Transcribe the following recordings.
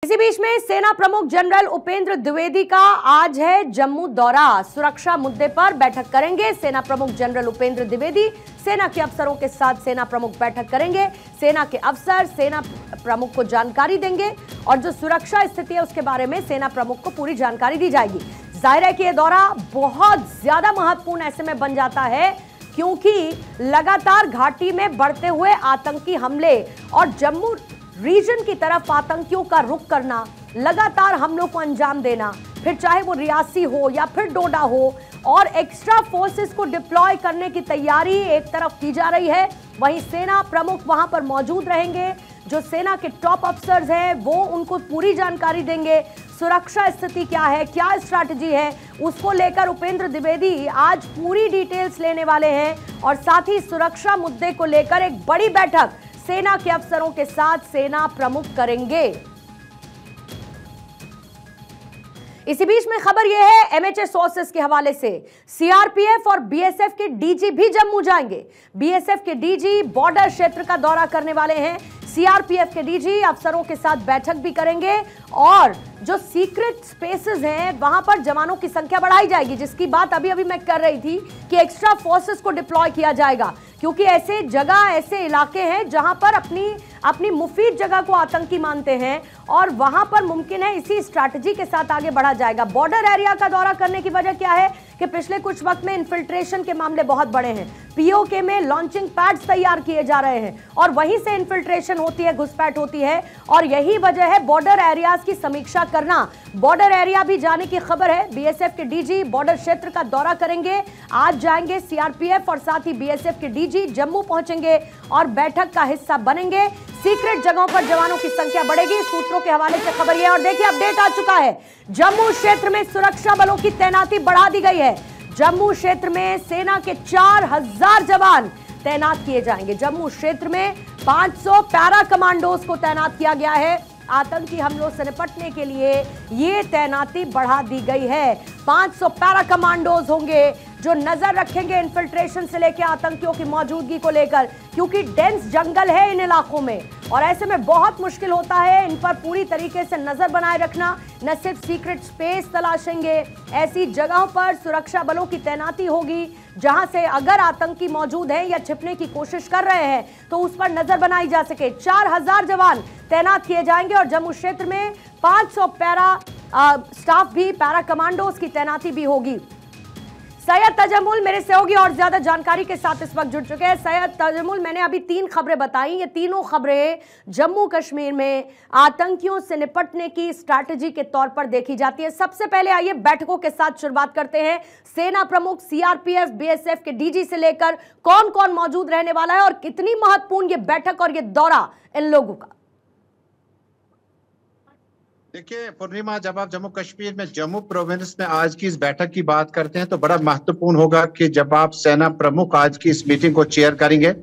इसी बीच में सेना प्रमुख जनरल उपेंद्र द्विवेदी का आज है जम्मू दौरा। सुरक्षा मुद्दे पर बैठक करेंगे सेना प्रमुख जनरल उपेंद्र द्विवेदी। सेना के अफसरों के साथ सेना प्रमुख बैठक करेंगे। सेना के अफसर सेना प्रमुख को जानकारी देंगे और जो सुरक्षा स्थिति है उसके बारे में सेना प्रमुख को पूरी जानकारी दी जाएगी। जाहिर है कि यह दौरा बहुत ज्यादा महत्वपूर्ण ऐसे में बन जाता है क्योंकि लगातार घाटी में बढ़ते हुए आतंकी हमले और जम्मू रीजन की तरफ आतंकियों का रुख करना, लगातार हमलों को अंजाम देना, फिर चाहे वो रियासी हो या फिर डोडा हो, और एक्स्ट्रा फोर्सेस को डिप्लॉय करने की तैयारी एक तरफ की जा रही है। वहीं सेना प्रमुख वहां पर मौजूद रहेंगे। जो सेना के टॉप अफसर्स हैं वो उनको पूरी जानकारी देंगे। सुरक्षा स्थिति क्या है, क्या स्ट्रैटेजी है, उसको लेकर उपेंद्र द्विवेदी आज पूरी डिटेल्स लेने वाले हैं और साथ ही सुरक्षा मुद्दे को लेकर एक बड़ी बैठक सेना के अफसरों के साथ सेना प्रमुख करेंगे। इसी बीच में खबर यह है एमएचए सोर्सेस के हवाले से सीआरपीएफ और बीएसएफ के डीजी भी जम्मू जाएंगे। बीएसएफ के डीजी बॉर्डर क्षेत्र का दौरा करने वाले हैं। सीआरपीएफ के डीजी अफसरों के साथ बैठक भी करेंगे और जो सीक्रेट स्पेसेस हैं वहां पर जवानों की संख्या बढ़ाई जाएगी, जिसकी बात अभी मैं कर रही थी कि एक्स्ट्रा फोर्सेस को डिप्लॉय किया जाएगा क्योंकि ऐसे जगह, ऐसे इलाके हैं जहां पर अपनी मुफीद जगह को आतंकी मानते हैं और वहां पर मुमकिन है इसी स्ट्रैटेजी के साथ आगे बढ़ा जाएगा। बॉर्डर एरिया का दौरा करने की वजह क्या है कि पिछले कुछ वक्त में इन्फिल्ट्रेशन के मामले बहुत बड़े हैं। पीओके में लॉन्चिंग पैड्स तैयार किए जा रहे हैं और वहीं से इन्फिल्ट्रेशन होती है, घुसपैठ होती है और यही वजह है बॉर्डर एरियाज की समीक्षा करना। बॉर्डर एरिया भी जाने की खबर है। बीएसएफ के डीजी बॉर्डर क्षेत्र का दौरा करेंगे। आज जाएंगे सीआरपीएफ और साथ ही बीएसएफ के डीजी जम्मू पहुंचेंगे और बैठक का हिस्सा बनेंगे। सीक्रेट जगहों पर जवानों की संख्या बढ़ेगी, सूत्रों के हवाले से खबर यह। और देखिए अपडेट आ चुका है, जम्मू क्षेत्र में सुरक्षा बलों की तैनाती बढ़ा दी गई है। जम्मू क्षेत्र में सेना के 4000 जवान तैनात किए जाएंगे। जम्मू क्षेत्र में 500 पैरा कमांडोज को तैनात किया गया है। आतंकी हमलों से निपटने के लिए ये तैनाती बढ़ा दी गई है। 500 पैरा कमांडोज होंगे जो नजर रखेंगे इन्फिल्ट्रेशन से लेकर आतंकियों की मौजूदगी को लेकर, क्योंकि डेंस जंगल है इन इलाकों में और ऐसे में बहुत मुश्किल होता है इन पर पूरी तरीके से नजर बनाए रखना। न सिर्फ सीक्रेट स्पेस तलाशेंगे, ऐसी जगहों पर सुरक्षा बलों की तैनाती होगी जहां से अगर आतंकी मौजूद हैं या छिपने की कोशिश कर रहे हैं तो उस पर नजर बनाई जा सके। 4000 जवान तैनात किए जाएंगे और जम्मू क्षेत्र में 500 पैरा स्टाफ भी, पैरा कमांडोज की तैनाती भी होगी। सैयद तजम्मुल मेरे सहयोगी और ज्यादा जानकारी के साथ इस वक्त जुड़ चुके हैं। सैयद तजम्मुल, मैंने अभी 3 खबरें बताई, ये तीनों खबरें जम्मू कश्मीर में आतंकियों से निपटने की स्ट्रैटेजी के तौर पर देखी जाती है। सबसे पहले आइए बैठकों के साथ शुरुआत करते हैं। सेना प्रमुख, सीआरपीएफ, बीएसएफ के डीजी से लेकर कौन कौन मौजूद रहने वाला है और कितनी महत्वपूर्ण ये बैठक और ये दौरा इन लोगों का? देखिए पूर्णिमा, जब आप जम्मू कश्मीर में जम्मू प्रोविंस में आज की इस बैठक की बात करते हैं तो बड़ा महत्वपूर्ण होगा कि जब आप सेना प्रमुख आज की इस मीटिंग को चेयर करेंगे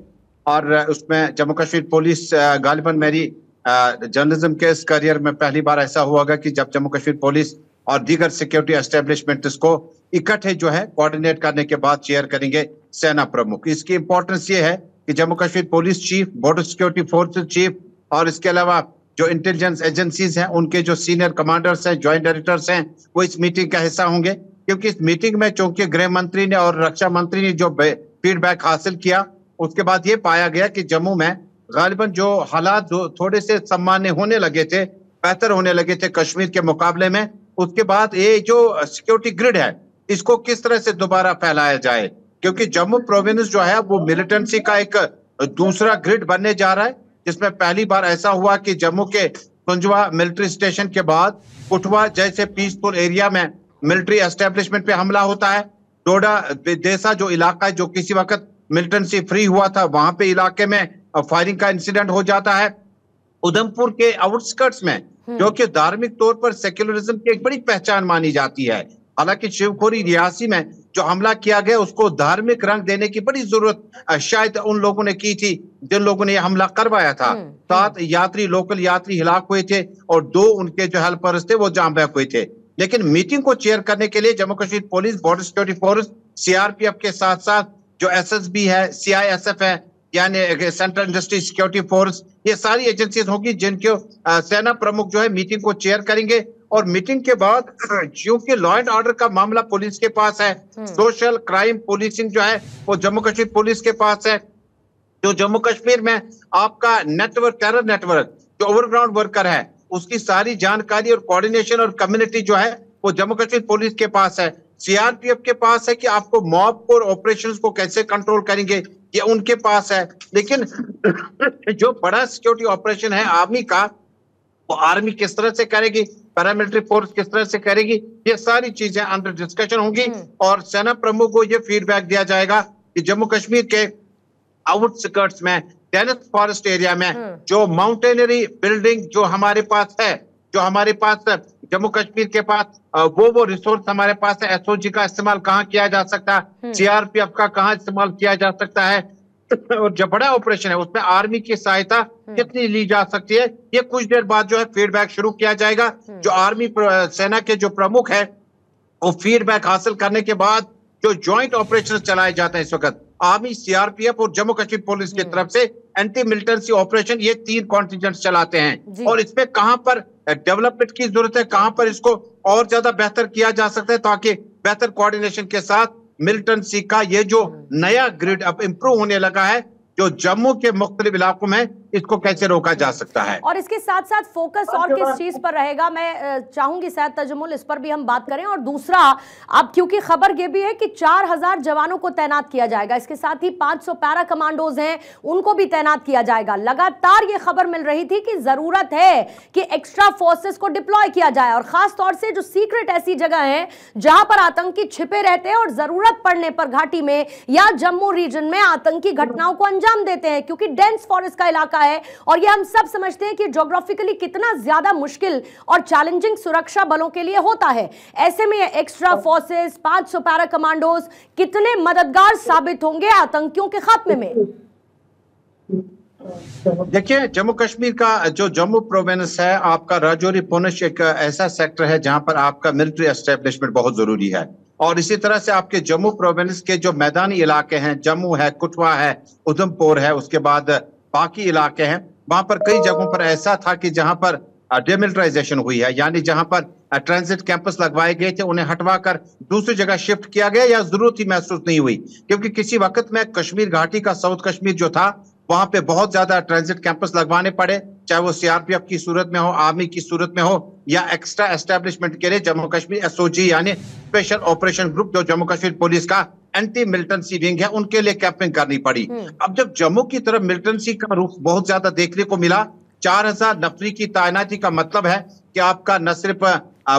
और उसमें जम्मू कश्मीर पुलिस, गालिबन मेरी जर्नलिज्म के इस करियर में पहली बार ऐसा हुआ कि जब जम्मू कश्मीर पुलिस और दीगर सिक्योरिटी एस्टेब्लिशमेंट इसको इकट्ठे जो है कोऑर्डिनेट करने के बाद चेयर करेंगे सेना प्रमुख। इसकी इंपॉर्टेंस ये है कि Jammu Kashmir police chief, border security forces chief और इसके अलावा जो इंटेलिजेंस एजेंसीज हैं उनके जो सीनियर कमांडर्स हैं, ज्वाइंट डायरेक्टर्स हैं, वो इस मीटिंग का हिस्सा होंगे। क्योंकि इस मीटिंग में चूंकि गृह मंत्री ने और रक्षा मंत्री ने जो फीडबैक हासिल किया उसके बाद ये पाया गया कि जम्मू में गालिबन जो हालात जो थोड़े से सामान्य होने लगे थे, बेहतर होने लगे थे कश्मीर के मुकाबले में, उसके बाद ये जो सिक्योरिटी ग्रिड है इसको किस तरह से दोबारा फैलाया जाए, क्योंकि जम्मू प्रोविंस जो है वो मिलिटेंसी का एक दूसरा ग्रिड बनने जा रहा है, जिसमें पहली बार ऐसा हुआ कि जम्मू के कुंजवा मिलिट्री स्टेशन के बाद कुटवा जैसे पीसफुल एरिया में मिलिट्री एस्टेब्लिशमेंट पे हमला होता है। डोडा देसा जो इलाका है जो किसी वक्त मिलिटेंसी फ्री हुआ था, वहां पे इलाके में फायरिंग का इंसिडेंट हो जाता है। उधमपुर के आउटस्कर्ट्स में जो कि धार्मिक तौर पर सेक्युलरिज्म की एक बड़ी पहचान मानी जाती है, हालांकि शिवखोरी रियासी में जो हमला किया गया उसको धार्मिक रंग देने की बड़ी जरूरत शायद उन लोगों ने की थी जिन लोगों ने यह हमला करवाया था। 7 यात्री, लोकल यात्री हिलाक हुए थे और 2 उनके जो हेल्पर्स थे वो जाम बहक हुए थे। लेकिन मीटिंग को चेयर करने के लिए Jammu Kashmir police, border security force, CRPF के साथ साथ जो एसएसबी है, सीआईएसएफ है, यानी सेंट्रल इंडस्ट्री सिक्योरिटी फोर्स, ये सारी एजेंसीज होगी जिनके सेना प्रमुख जो है मीटिंग को चेयर करेंगे। और मीटिंग के बाद क्योंकि लॉ एंड ऑर्डर का मामला पुलिस के पास है, सोशल क्राइम पुलिसिंग जो है वो जम्मू कश्मीर पुलिस के पास है, जो जम्मू कश्मीर में आपका नेटवर्क, टेरर नेटवर्क, जो ओवरग्राउंड वर्कर है, उसकी सारी जानकारी और कोऑर्डिनेशन और कम्युनिटी जो है वो जम्मू कश्मीर पुलिस के पास है। सीआरपीएफ के पास है कि आपको मॉब और ऑपरेशंस को कैसे कंट्रोल करेंगे, ये उनके पास है। लेकिन जो बड़ा सिक्योरिटी ऑपरेशन है आर्मी का, वो आर्मी किस तरह से करेगी, पैरामिलिट्री फोर्स किस तरह से करेगी, ये सारी चीजें अंडर डिस्कशन होंगी। और सेना प्रमुख को ये फीडबैक दिया जाएगा कि जम्मू कश्मीर के आउटस्कर्ट्स में, डेनिस फॉरेस्ट एरिया में जो माउंटेनरी बिल्डिंग जो हमारे पास है, जो हमारे पास जम्मू कश्मीर के पास वो रिसोर्स हमारे पास है, एसओजी का इस्तेमाल कहाँ किया जा सकता है, सीआरपीएफ का कहाँ इस्तेमाल किया जा सकता है, और जो बड़ा ऑपरेशन है उसमें आर्मी की सहायता कितनी ली जा सकती है, ये कुछ देर बाद जो है फीडबैक शुरू किया जाएगा। जो आर्मी सेना के जो प्रमुख है वो फीडबैक हासिल करने के बाद जो ज्वाइंट ऑपरेशन चलाए जाते हैं इस वक्त आर्मी, सीआरपीएफ और जम्मू कश्मीर पुलिस की तरफ से, एंटी मिलिटेंसी ऑपरेशन, ये 3 कॉन्टिजेंट्स चलाते हैं। और इसमें कहां पर डेवलपमेंट की जरूरत है, कहां पर इसको और ज्यादा बेहतर किया जा सकता है, ताकि बेहतर कोऑर्डिनेशन के साथ मिलिटेंसी का ये जो नया ग्रिड अब इंप्रूव होने लगा है, जो जम्मू के मुख्तलिफ इलाकों में, इसको कैसे रोका जा सकता है। और इसके साथ साथ फोकस और किस चीज पर रहेगा, मैं चाहूंगी शायद तजम्मुल इस पर भी हम बात करें। और दूसरा, अब क्योंकि खबर ये भी है कि 4000 जवानों को तैनात किया जाएगा, इसके साथ ही 500 पैरा कमांडोज हैं उनको भी तैनात किया जाएगा। लगातार ये खबर मिल रही थी कि जरूरत है कि एक्स्ट्रा फोर्सेस को डिप्लॉय किया जाए, और खास तौर से जो सीक्रेट ऐसी जगह है जहां पर आतंकी छिपे रहते हैं और जरूरत पड़ने पर घाटी में या जम्मू रीजन में आतंकी घटनाओं को अंजाम देते हैं, क्योंकि डेंस फॉरेस्ट का इलाका है और ये हम सब समझते हैं कि ज्योग्राफिकली कितना ज्यादा मुश्किल और चैलेंजिंग सुरक्षा बलों के लिए होता है। ऐसे में ये एक्स्ट्रा फोर्सेस, 500 पैरा कमांडोज कितने मददगार साबित होंगे आतंकियों के खात्मे में? देखिए, जम्मू कश्मीर का जो जम्मू प्रोविंस है, आपका राजौरी पुंछ एक ऐसा सेक्टर है जहां पर आपका मिलिट्री एस्टेब्लिशमेंट बहुत जरूरी है। और इसी तरह से आपके जम्मू प्रोविंस के जो मैदानी इलाके हैं, जम्मू है, कठुआ है, उधमपुर है, उसके बाद बाकी इलाके हैं, वहां पर कई जगहों पर ऐसा था कि जहां पर डिमिलिटराइजेशन हुई है, यानी जहां पर ट्रांजिट कैंपस लगवाए गए थे उन्हें हटवाकर दूसरी जगह शिफ्ट किया गया, या जरूरत ही महसूस नहीं हुई। क्योंकि किसी वक्त में कश्मीर घाटी का साउथ कश्मीर जो था, वहां पे बहुत ज्यादा ट्रांजिट कैंपस लगवाने पड़े, चाहे वो सीआरपीएफ की सूरत में हो, आर्मी की सूरत में हो, या एक्स्ट्रा एस्टेब्लिशमेंट के लिए जम्मू कश्मीर एसओजी यानी स्पेशल ऑपरेशन ग्रुप, जो जम्मू कश्मीर पुलिस का एंटी मिलिटेंसी विंग है, उनके लिए कैंपिंग करनी पड़ी। अब जब जम्मू की तरफ मिलिटेंसी का रुख बहुत ज्यादा देखने को मिला, 4000 नफरी की तैनाती का मतलब है कि आपका न सिर्फ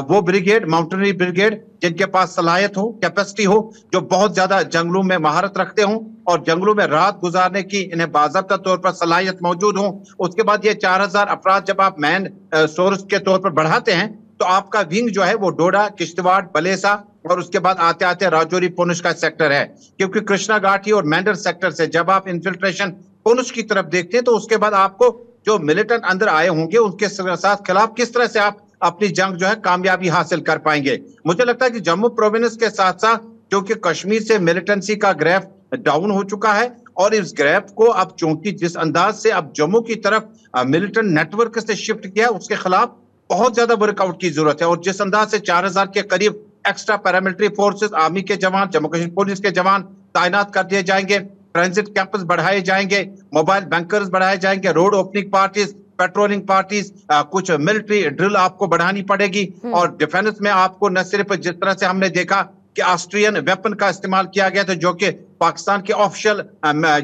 वो ब्रिगेड, माउंटेनरी ब्रिगेड, जिनके पास सलाहियत हो, कैपेसिटी हो, जो बहुत ज्यादा जंगलों में महारत रखते हों और जंगलों में रात गुजारने की इन्हें बाज़ाब्ता तौर पर सलाहियत मौजूद हो। उसके बाद ये 4000 अफराद जब आप मैन सोर्स के तौर पर बढ़ाते हैं, तो आपका विंग जो है वो डोडा, किश्तवाड़, बलेसा और उसके बाद आते आते राजौरी पुंछ का सेक्टर है। क्योंकि कृष्णा घाटी और मेंढर सेक्टर से जब आप इन्फिल्ट्रेशन पुंछ की तरफ देखते हैं, तो उसके बाद आपको जो मिलिटेंट अंदर आए होंगे उनके साथ खिलाफ किस तरह से आप अपनी जंग जो है कामयाबी हासिल कर पाएंगे। मुझे लगता है कि जम्मू प्रोविंस के साथ साथ क्योंकि कश्मीर से मिलिटेंसी का ग्राफ डाउन हो चुका है, और इस ग्राफ को अब चूंकि जिस अंदाज से अब जम्मू की तरफ मिलिटेंट नेटवर्क से शिफ्ट किया, उसके खिलाफ बहुत ज्यादा वर्कआउट की जरूरत है। और जिस अंदाज से 4000 के करीब एक्स्ट्रा पैरामिलिट्री फोर्सेस, आर्मी के जवान, जम्मू कश्मीर पुलिस के जवान तैनात कर दिए जाएंगे, ट्रांजिट कैंपस बढ़ाए जाएंगे, मोबाइल बैंकर्स बढ़ाए जाएंगे, road opening parties, patrolling parties, कुछ मिलिट्री ड्रिल आपको बढ़ानी पड़ेगी। और डिफेंस में आपको न सिर्फ जिस तरह से हमने देखा कि ऑस्ट्रियन वेपन का इस्तेमाल किया गया था, जो कि पाकिस्तान के ऑफिशियल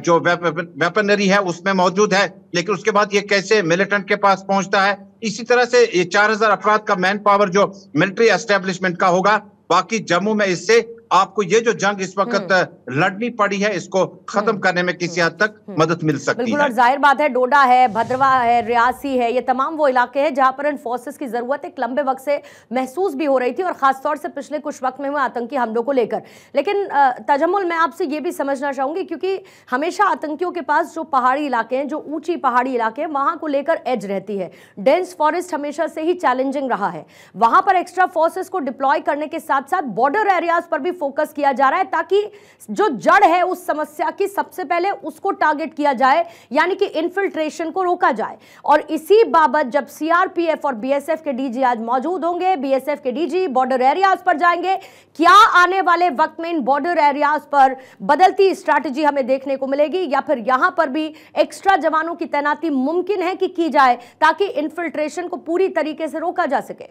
जो वेपनरी है उसमें मौजूद है, लेकिन उसके बाद ये कैसे मिलिटेंट के पास पहुंचता है। इसी तरह से ये 4000 अफराद का मैन पावर जो मिलिट्री एस्टेब्लिशमेंट का होगा, बाकी जम्मू में इससे आपको ये जो जंग इस वक्त लड़नी पड़ी है, इसको खत्म करने में किसी हद तक मदद मिल सकती है। और जाहिर बात है, डोडा है, भद्रवा है, रियासी है, ये तमाम वो इलाके हैं जहां पर इन फोर्सेस की जरूरत एक लंबे वक्त से महसूस भी हो रही थी, और खासतौर से पिछले कुछ वक्त में हुए आतंकी हमलों को लेकर। लेकिन तजम्मुल, मैं आपसे ये भी समझना चाहूंगी, क्योंकि हमेशा आतंकियों के पास जो पहाड़ी इलाके हैं, जो ऊंची पहाड़ी इलाके हैं, वहां को लेकर एज रहती है। डेंस फॉरेस्ट हमेशा से ही चैलेंजिंग रहा है, वहां पर एक्स्ट्रा फोर्सेस को डिप्लॉय करने के साथ साथ बॉर्डर एरियाज पर भी फोकस किया जा रहा है ताकि जो जड़ है उस समस्या की सबसे पहले उसको टारगेट किया जाए, यानी कि इन्फिल्ट्रेशन को रोका जाए। और इसी बाबत जब सीआरपीएफ और बीएसएफ के डीजी आज मौजूद होंगे, बीएसएफ के डीजी बॉर्डर एरियाज पर जाएंगे, क्या आने वाले वक्त में इन बॉर्डर एरियाज पर बदलती स्ट्रैटेजी हमें देखने को मिलेगी या फिर यहां पर भी एक्स्ट्रा जवानों की तैनाती मुमकिन है कि की जाए ताकि इन्फिल्ट्रेशन को पूरी तरीके से रोका जा सके?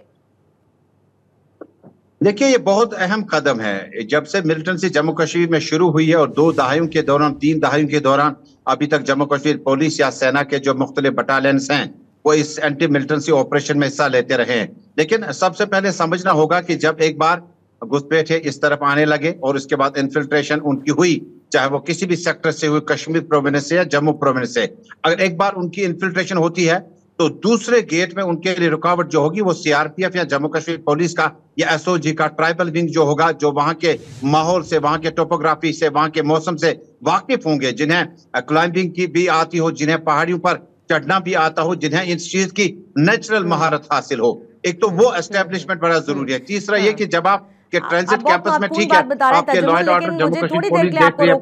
देखिए, ये बहुत अहम कदम है। जब से मिलिटेंसी जम्मू कश्मीर में शुरू हुई है और 2 दहाइयों के दौरान, 3 दहाइयों के दौरान अभी तक जम्मू कश्मीर पुलिस या सेना के जो मुख्तलिफ बटालियंस हैं वो इस एंटी मिलिटेंसी ऑपरेशन में हिस्सा लेते रहे हैं। लेकिन सबसे पहले समझना होगा कि जब एक बार घुसपैठे इस तरफ आने लगे और उसके बाद इन्फिल्ट्रेशन उनकी हुई, चाहे वो किसी भी सेक्टर से हुई, कश्मीर प्रोविंस से या जम्मू प्रोविंस से, अगर एक बार उनकी इन्फिल्ट्रेशन होती है तो दूसरे गेट में उनके लिए रुकावट जो होगी वो सीआरपीएफ या जम्मू कश्मीर पुलिस का या एसओजी का ट्राइबल विंग जो होगा, जो वहां के माहौल से, वहां के टोपोग्राफी से, वहां के मौसम से वाकिफ होंगे, जिन्हें क्लाइंबिंग की भी आती हो, जिन्हें पहाड़ियों पर चढ़ना भी आता हो, जिन्हें इस चीज की नेचुरल महारत हासिल हो। एक तो वो एस्टेब्लिशमेंट बड़ा जरूरी है। तीसरा ये कि जब आप के ट्रांजिट कैंपस में, ठीक है, आपके law and order Jammu Kashmir police देख रही है,